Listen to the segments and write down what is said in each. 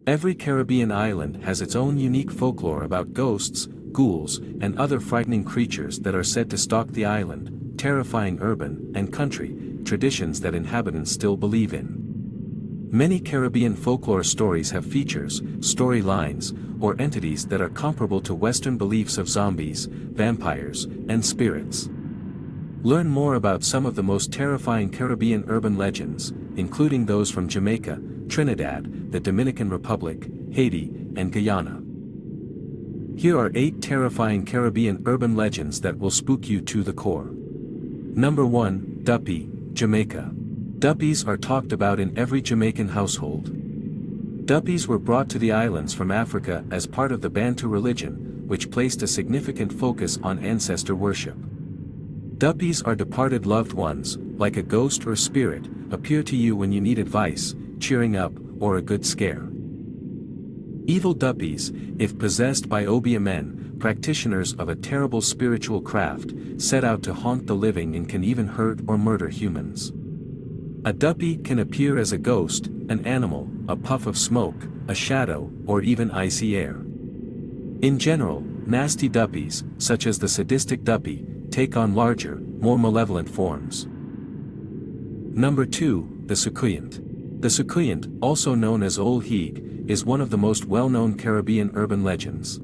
Every Caribbean island has its own unique folklore about ghosts, ghouls, and other frightening creatures that are said to stalk the island, terrifying urban and country traditions that inhabitants still believe in. Many Caribbean folklore stories have features, storylines, or entities that are comparable to Western beliefs of zombies, vampires, and spirits. Learn more about some of the most terrifying Caribbean urban legends, including those from Jamaica, Trinidad, the Dominican Republic, Haiti, and Guyana. Here are 8 terrifying Caribbean urban legends that will spook you to the core. Number 1, Duppy, Jamaica. Duppies are talked about in every Jamaican household. Duppies were brought to the islands from Africa as part of the Bantu religion, which placed a significant focus on ancestor worship. Duppies are departed loved ones, like a ghost or spirit, appear to you when you need advice, cheering up, or a good scare. Evil Duppies, if possessed by Obeah men, practitioners of a terrible spiritual craft, set out to haunt the living and can even hurt or murder humans. A Duppy can appear as a ghost, an animal, a puff of smoke, a shadow, or even icy air. In general, nasty Duppies, such as the sadistic Duppy, take on larger, more malevolent forms. Number 2, the Sucuyant. The Sucuyant, also known as Ol Heeg, is one of the most well-known Caribbean urban legends.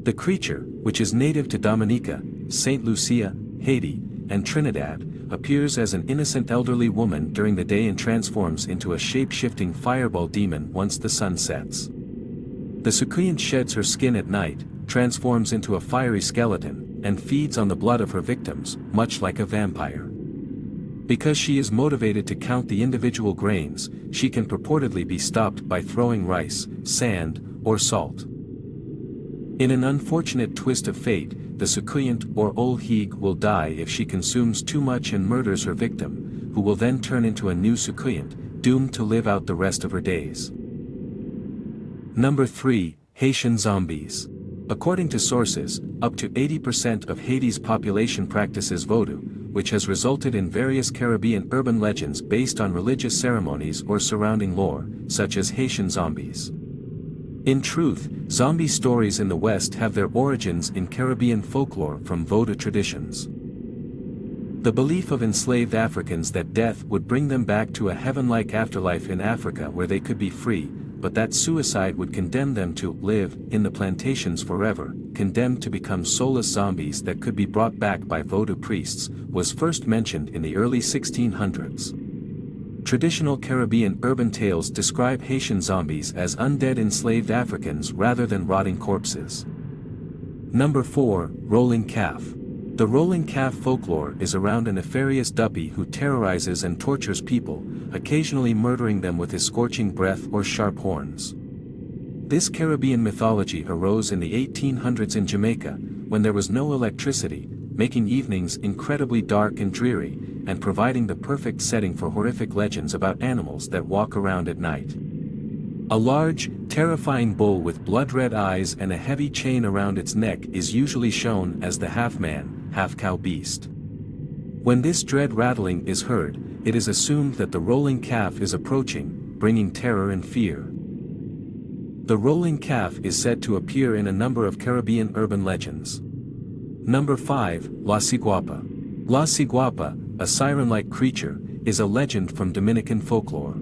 The creature, which is native to Dominica, St. Lucia, Haiti, and Trinidad, appears as an innocent elderly woman during the day and transforms into a shape-shifting fireball demon once the sun sets. The Sucuyant sheds her skin at night, transforms into a fiery skeleton, and feeds on the blood of her victims, much like a vampire. Because she is motivated to count the individual grains, she can purportedly be stopped by throwing rice, sand, or salt. In an unfortunate twist of fate, the Sucuyant or Ol Heeg will die if she consumes too much and murders her victim, who will then turn into a new Sucuyant, doomed to live out the rest of her days. Number 3, Haitian Zombies. According to sources, up to 80% of Haiti's population practices voodoo, which has resulted in various Caribbean urban legends based on religious ceremonies or surrounding lore, such as Haitian zombies. In truth, zombie stories in the West have their origins in Caribbean folklore from voodoo traditions. The belief of enslaved Africans that death would bring them back to a heaven-like afterlife in Africa where they could be free, but that suicide would condemn them to live in the plantations forever, condemned to become soulless zombies that could be brought back by voodoo priests, was first mentioned in the early 1600s. Traditional Caribbean urban tales describe Haitian zombies as undead enslaved Africans rather than rotting corpses. Number 4, Rolling Calf. The rolling calf folklore is around a nefarious Duppy who terrorizes and tortures people, occasionally murdering them with his scorching breath or sharp horns. This Caribbean mythology arose in the 1800s in Jamaica, when there was no electricity, making evenings incredibly dark and dreary, and providing the perfect setting for horrific legends about animals that walk around at night. A large, terrifying bull with blood-red eyes and a heavy chain around its neck is usually shown as the half-man, half-cow beast. When this dread rattling is heard, it is assumed that the rolling calf is approaching, bringing terror and fear. The rolling calf is said to appear in a number of Caribbean urban legends. Number 5, La Ciguapa. La Ciguapa, a siren-like creature, is a legend from Dominican folklore.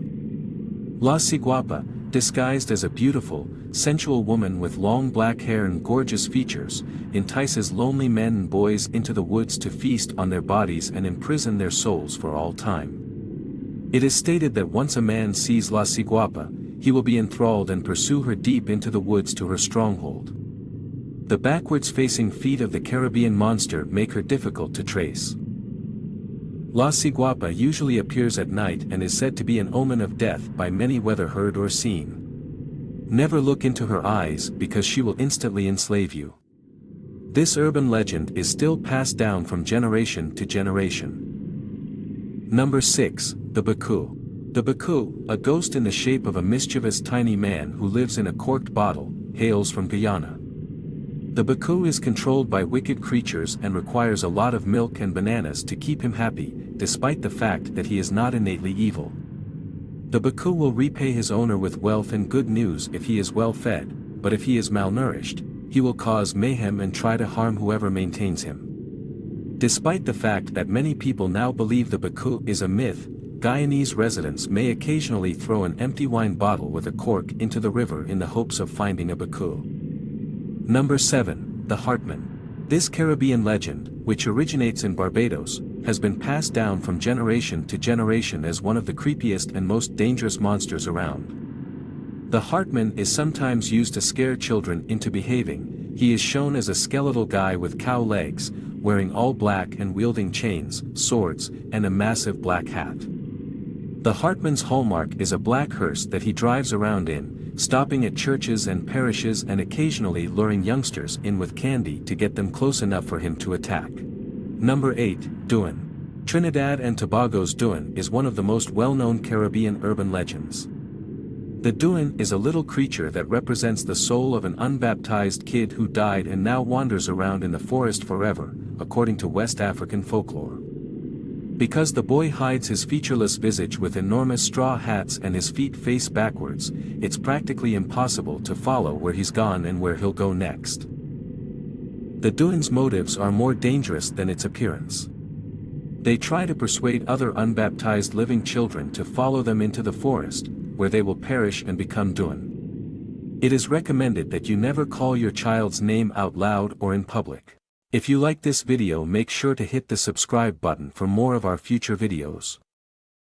La Ciguapa, disguised as a beautiful, sensual woman with long black hair and gorgeous features, entices lonely men and boys into the woods to feast on their bodies and imprison their souls for all time. It is stated that once a man sees La Ciguapa, he will be enthralled and pursue her deep into the woods to her stronghold. The backwards-facing feet of the Caribbean monster make her difficult to trace. La Ciguapa usually appears at night and is said to be an omen of death by many whether heard or seen. Never look into her eyes because she will instantly enslave you. This urban legend is still passed down from generation to generation. Number 6, the Baku. The Baku, a ghost in the shape of a mischievous tiny man who lives in a corked bottle, hails from Guyana. The Baku is controlled by wicked creatures and requires a lot of milk and bananas to keep him happy, despite the fact that he is not innately evil. The Baku will repay his owner with wealth and good news if he is well fed, but if he is malnourished, he will cause mayhem and try to harm whoever maintains him. Despite the fact that many people now believe the Baku is a myth, Guyanese residents may occasionally throw an empty wine bottle with a cork into the river in the hopes of finding a Baku. Number 7, the Hartman. This Caribbean legend, which originates in Barbados, has been passed down from generation to generation as one of the creepiest and most dangerous monsters around. The Hartman is sometimes used to scare children into behaving. He is shown as a skeletal guy with cow legs, wearing all black and wielding chains, swords, and a massive black hat. The Hartman's hallmark is a black hearse that he drives around in, stopping at churches and parishes and occasionally luring youngsters in with candy to get them close enough for him to attack. Number 8, Duan. Trinidad and Tobago's Duan is one of the most well-known Caribbean urban legends. The Duan is a little creature that represents the soul of an unbaptized kid who died and now wanders around in the forest forever, according to West African folklore. Because the boy hides his featureless visage with enormous straw hats and his feet face backwards, it's practically impossible to follow where he's gone and where he'll go next. The Duan's motives are more dangerous than its appearance. They try to persuade other unbaptized living children to follow them into the forest, where they will perish and become Duan. It is recommended that you never call your child's name out loud or in public. If you like this video, make sure to hit the subscribe button for more of our future videos.